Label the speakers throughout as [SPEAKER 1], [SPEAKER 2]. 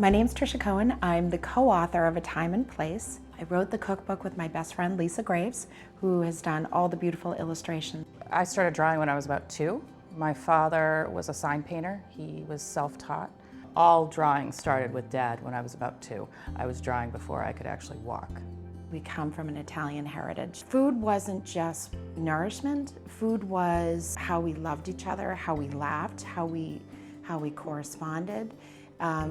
[SPEAKER 1] My name's Tricia Cohen. I'm the co-author of A Thyme and Place. I wrote the cookbook with my best friend Lisa Graves, who has done all the beautiful illustrations.
[SPEAKER 2] I started drawing when I was about 2. My father was a sign painter. He was self-taught. All drawing started with Dad when I was about 2. I was drawing before I could actually walk.
[SPEAKER 1] We come from an Italian heritage. Food wasn't just nourishment. Food was how we loved each other, how we laughed, how we corresponded.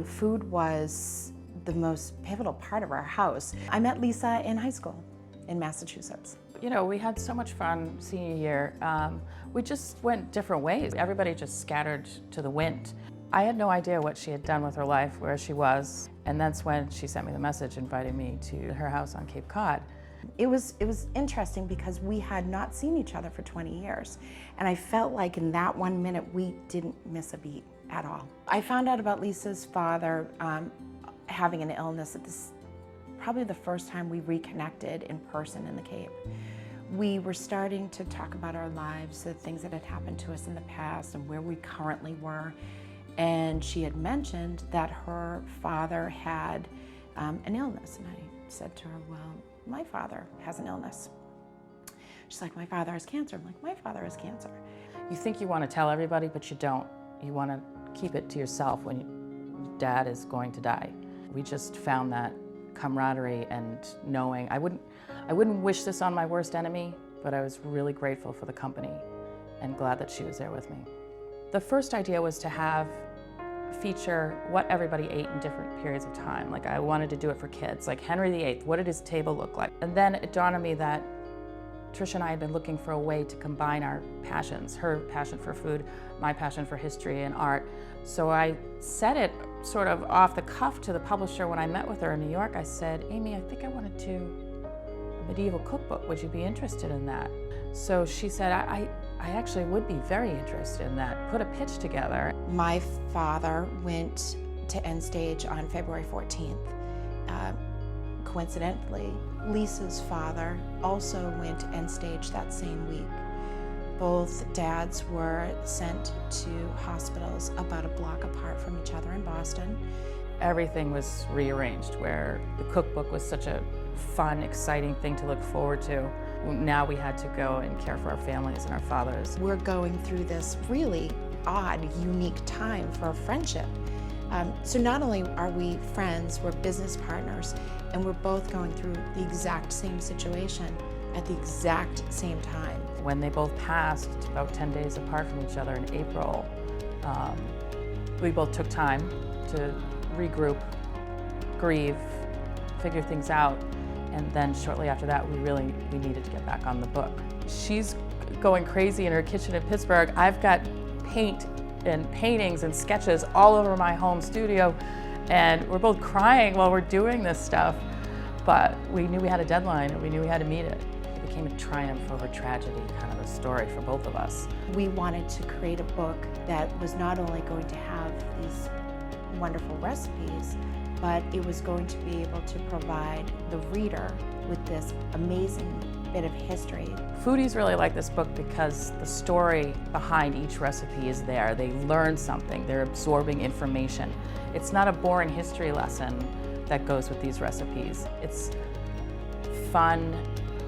[SPEAKER 1] Food was the most pivotal part of our house. I met Lisa in high school in Massachusetts.
[SPEAKER 2] You know, we had so much fun senior year. We just went different ways. Everybody just scattered to the wind. I had no idea what she had done with her life, where she was, and that's when she sent me the message inviting me to her house on Cape Cod.
[SPEAKER 1] It was interesting because we had not seen each other for 20 years, and I felt like in that 1 minute we didn't miss a beat at all. I found out about Lisa's father having an illness at probably the first time we reconnected in person in the Cape. We were starting to talk about our lives, the things that had happened to us in the past and where we currently were. And she had mentioned that her father had an illness. And I said to her, well, my father has an illness. She's like, my father has cancer. I'm like, my father has cancer.
[SPEAKER 2] You think you want to tell everybody, but you don't. You want to keep it to yourself when Dad is going to die. We just found that camaraderie and knowing. I wouldn't wish this on my worst enemy, but I was really grateful for the company and glad that she was there with me. The first idea was to feature what everybody ate in different periods of time. Like I wanted to do it for kids, like Henry VIII, what did his table look like? And then it dawned on me that Tricia and I had been looking for a way to combine our passions, her passion for food, my passion for history and art. So I said it sort of off the cuff to the publisher when I met with her in New York. I said, Amy, I think I want to do a medieval cookbook. Would you be interested in that? So she said, I actually would be very interested in that. Put a pitch together.
[SPEAKER 1] My father went to end stage on February 14th. Coincidentally, Lisa's father also went to end stage that same week. Both dads were sent to hospitals about a block apart from each other in Boston.
[SPEAKER 2] Everything was rearranged, where the cookbook was such a fun, exciting thing to look forward to. Now we had to go and care for our families and our fathers.
[SPEAKER 1] We're going through this really odd, unique time for a friendship. So not only are we friends, we're business partners, and we're both going through the exact same situation at the exact same time.
[SPEAKER 2] When they both passed, about 10 days apart from each other in April, we both took time to regroup, grieve, figure things out, and then shortly after that, we needed to get back on the book. She's going crazy in her kitchen in Pittsburgh. I've got paint and paintings and sketches all over my home studio, and we're both crying while we're doing this stuff, but we knew we had a deadline and we knew we had to meet it. It became a triumph over tragedy, kind of a story for both of us.
[SPEAKER 1] We wanted to create a book that was not only going to have these wonderful recipes, but it was going to be able to provide the reader with this amazing bit of history.
[SPEAKER 2] Foodies really like this book because the story behind each recipe is there. They learn something, they're absorbing information. It's not a boring history lesson that goes with these recipes. It's fun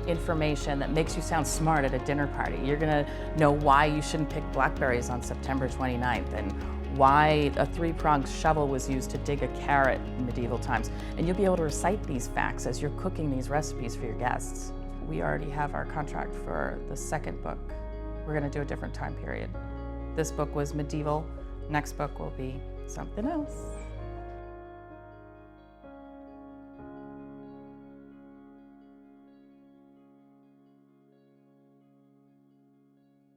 [SPEAKER 2] information that makes you sound smart at a dinner party. You're gonna know why you shouldn't pick blackberries on September 29th and why a 3-pronged shovel was used to dig a carrot in medieval times. And you'll be able to recite these facts as you're cooking these recipes for your guests. We already have our contract for the second book. We're gonna do a different time period. This book was medieval, next book will be something else.